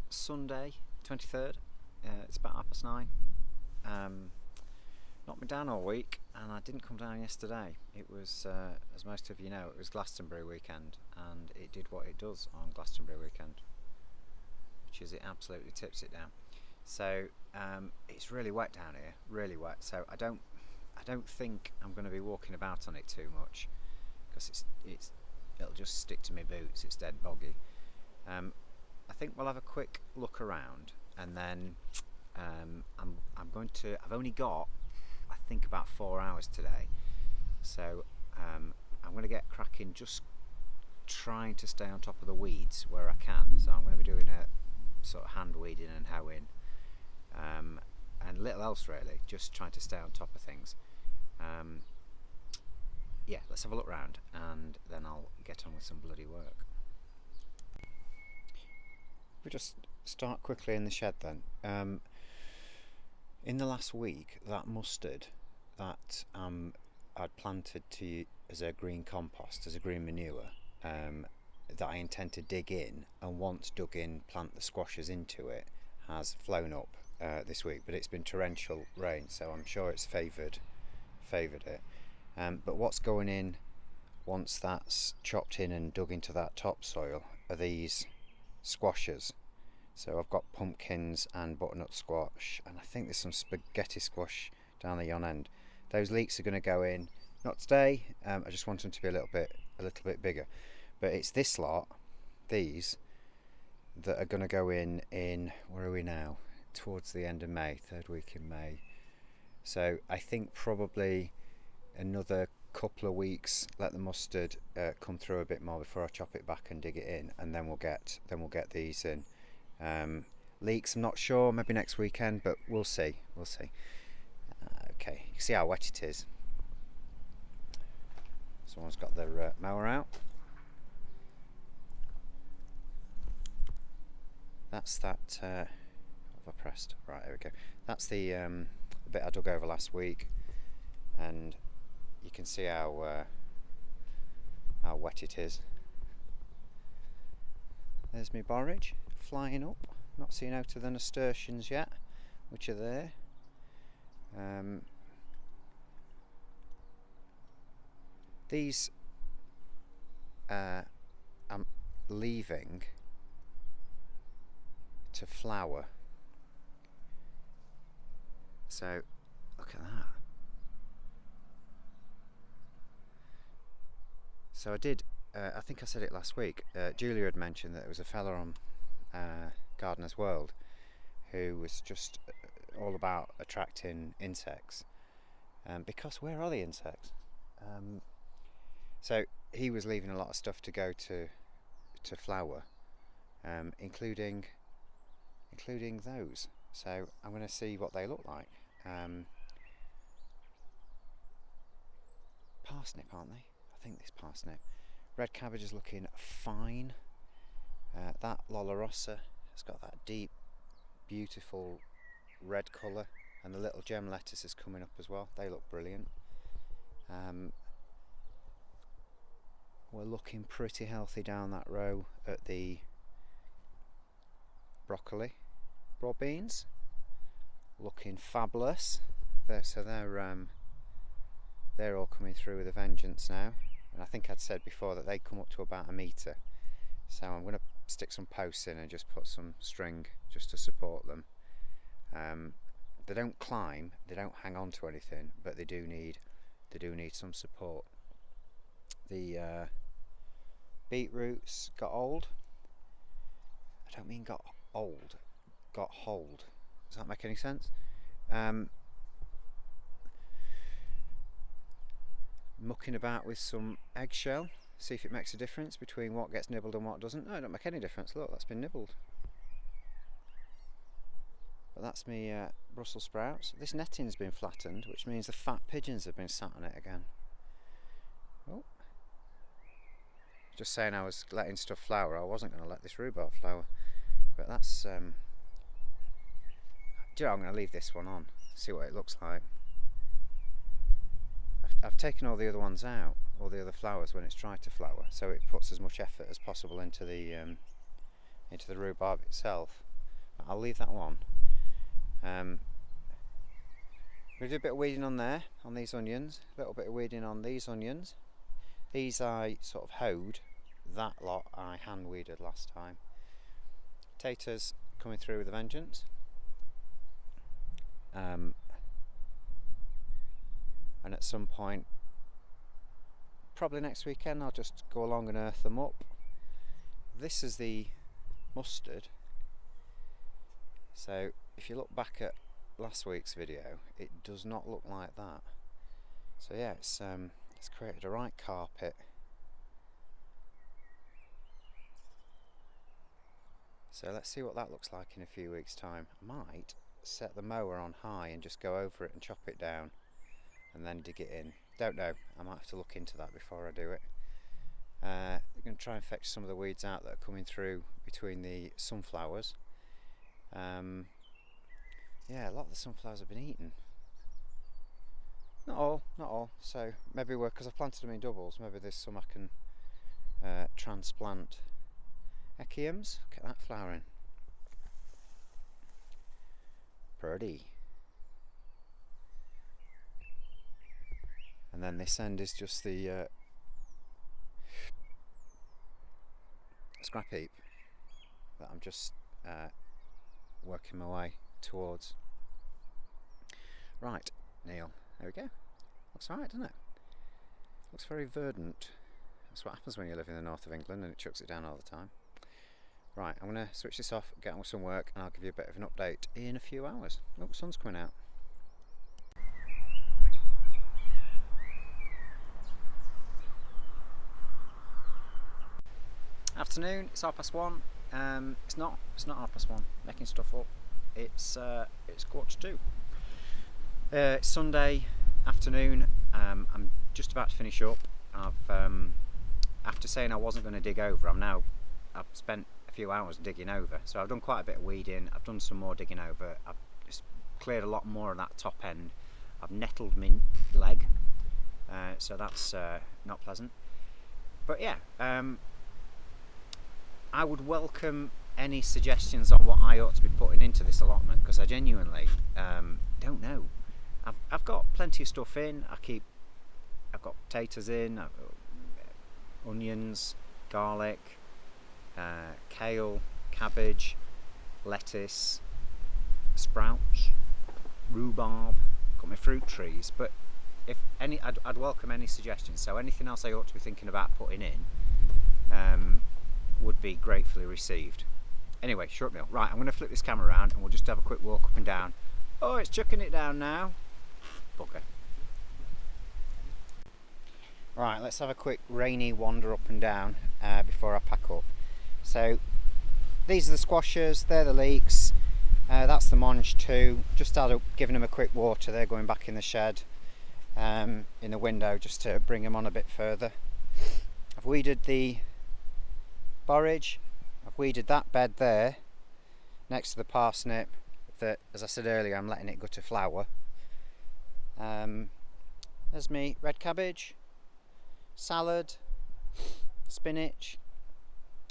Sunday 23rd. It's about 9:30. Knocked me down all week, and I didn't come down yesterday. It was, as most of you know, it was Glastonbury weekend, and it did what it does on Glastonbury weekend, which is it absolutely tips it down. So it's really wet down here, really wet. So I don't think I'm going to be walking about on it too much, because it'll just stick to my boots. It's dead boggy. I think we'll have a quick look around, and then I've only got, I think, about 4 hours today, so I'm going to get cracking, just trying to stay on top of the weeds where I can. So I'm going to be doing a sort of hand weeding and hoeing, and little else really, just trying to stay on top of things. Yeah, let's have a look round, and then I'll get on with some bloody work. We just start quickly in the shed then. In the last week, that mustard that I'd planted as a green compost, as a green manure, that I intend to dig in, and once dug in, plant the squashes into it, has flown up this week. But it's been torrential rain, so I'm sure it's favoured it. But what's going in once that's chopped in and dug into that topsoil are these squashes. So I've got pumpkins and butternut squash, and I think there's some spaghetti squash down the yon end. Those leeks are going to go in, not today. I just want them to be a little bit bigger. But it's this lot, these, that are going to go in, where are we now? Towards the end of May, third week in May. So I think probably another couple of weeks, let the mustard come through a bit more before I chop it back and dig it in, and then we'll get these in. Leeks, I'm not sure, maybe next weekend, but we'll see. Okay, you can see how wet it is. Someone's got their mower out. That's that. What have I pressed? Right, there we go. That's the bit I dug over last week, and you can see how wet it is. There's my borage flying up. Not seen out of the nasturtiums yet, which are there. These I'm leaving to flower. So look at that. So I did, I think I said it last week, Julia had mentioned that there was a fella on Gardener's World who was just all about attracting insects, because where are the insects? So he was leaving a lot of stuff to go to flower, including those. So I'm going to see what they look like. Parsnip, aren't they? I think this parsnip. Red cabbage is looking fine. That Lolorosa has got that deep, beautiful red colour, and the little gem lettuce is coming up as well. They look brilliant. We're looking pretty healthy down that row at the broccoli. Broad beans looking fabulous. They're all coming through with a vengeance now, and I think I'd said before that they come up to about 1 metre. So I'm going to stick some posts in and just put some string just to support them. They don't climb, they don't hang on to anything, but they do need some support. The beetroots got old. I don't mean got old, got hold. Does that make any sense? Mucking about with some eggshell, see if it makes a difference between what gets nibbled and what doesn't. No, it don't make any difference. Look, that's been nibbled. But that's me Brussels sprouts. This netting's been flattened, which means the fat pigeons have been sat on it again. Oh, just saying I was letting stuff flower. I wasn't going to let this rhubarb flower, but that's. Do you know, I'm going to leave this one on, see what it looks like. I've taken all the other ones out, all the other flowers when it's tried to flower, so it puts as much effort as possible into the into the rhubarb itself. I'll leave that one. I'm going to do a bit of weeding on there, on these onions, a little bit of weeding on these onions. These I sort of hoed, that lot I hand weeded last time. Potatoes coming through with a vengeance. And at some point, probably next weekend, I'll just go along and earth them up. This is the mustard. So if you look back at last week's video, it does not look like that. So yeah, it's created a right carpet. So let's see what that looks like in a few weeks' time. I might set the mower on high and just go over it and chop it down and then dig it in. Don't know, I might have to look into that before I do it. I'm going to try and fetch some of the weeds out that are coming through between the sunflowers. Yeah, a lot of the sunflowers have been eaten. Not all. So maybe because I've planted them in doubles, maybe there's some I can transplant. Echiums, look at that flowering. Pretty. And then this end is just the scrap heap that I'm just working my way towards. Right, Neil, there we go. Looks alright, doesn't it? Looks very verdant. That's what happens when you live in the north of England and it chucks it down all the time. Right, I'm going to switch this off, get on with some work, and I'll give you a bit of an update in a few hours. Oh, sun's coming out. Afternoon, it's 1:30. It's not 1:30. Making stuff up. It's 1:45. It's Sunday afternoon. I'm just about to finish up. After saying I wasn't going to dig over, I've spent a few hours digging over. So I've done quite a bit of weeding. I've done some more digging over. I've just cleared a lot more of that top end. I've nettled my leg, so that's not pleasant. But yeah. I would welcome any suggestions on what I ought to be putting into this allotment, because I genuinely don't know. I've got plenty of stuff in. I've got potatoes in, I've got onions, garlic, kale, cabbage, lettuce, sprouts, rhubarb. Got my fruit trees. But if any, I'd welcome any suggestions. So anything else I ought to be thinking about putting in would be gratefully received. Anyway, short meal. Right, I'm going to flip this camera around and we'll just have a quick walk up and down. Oh, it's chucking it down now. Bugger. Right, let's have a quick rainy wander up and down before I pack up. So, these are the squashers, they're the leeks, that's the mange tout. Just started giving them a quick water. They're going back in the shed, in the window, just to bring them on a bit further. I've weeded the borage. I've weeded that bed there next to the parsnip that, as I said earlier, I'm letting it go to flower. There's me red cabbage, salad, spinach,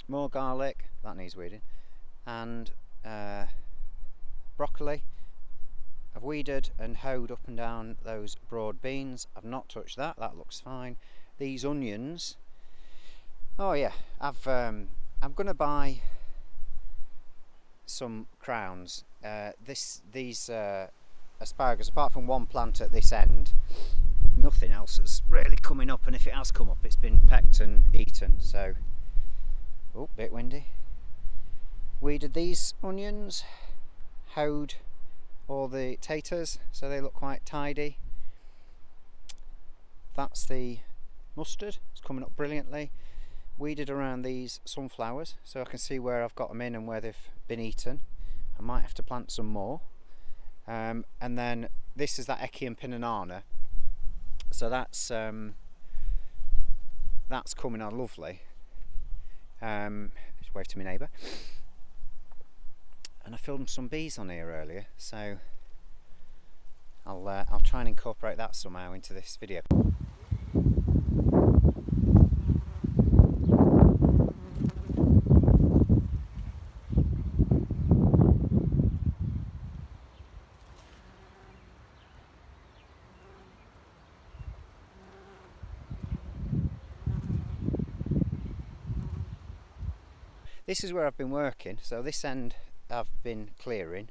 more garlic, that needs weeding, and broccoli. I've weeded and hoed up and down those broad beans. I've not touched that, that looks fine. These onions, oh yeah, I'm going to buy some crowns. These asparagus, apart from one plant at this end, nothing else is really coming up, and if it has come up, it's been pecked and eaten. So, oh, bit windy. Weeded these onions, hoed all the taters, so they look quite tidy. That's the mustard, it's coming up brilliantly. Weeded around these sunflowers so I can see where I've got them in and where they've been eaten. I might have to plant some more. And then this is that Echium pininana. So that's coming on lovely. Just wave to my neighbour. And I filmed some bees on here earlier, so I'll try and incorporate that somehow into this video. this is where I've been working. So this end I've been clearing.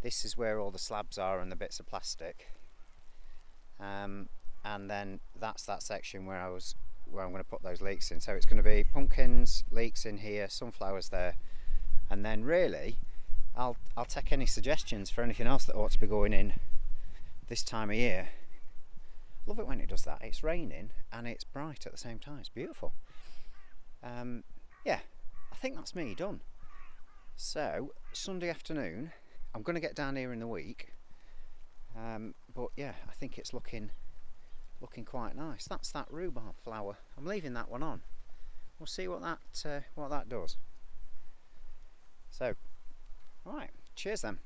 This is where all the slabs are and the bits of plastic. And then that's that section where I'm going to put those leeks in. So it's going to be pumpkins, leeks in here, sunflowers there, and then really I'll take any suggestions for anything else that ought to be going in this time of year. Love it when it does that. It's raining and it's bright at the same time. It's beautiful. Yeah, I think that's me done. So Sunday afternoon, I'm going to get down here in the week. But yeah, I think it's looking quite nice. That's that rhubarb flower. I'm leaving that one on. We'll see what that does. So, all right. Cheers then.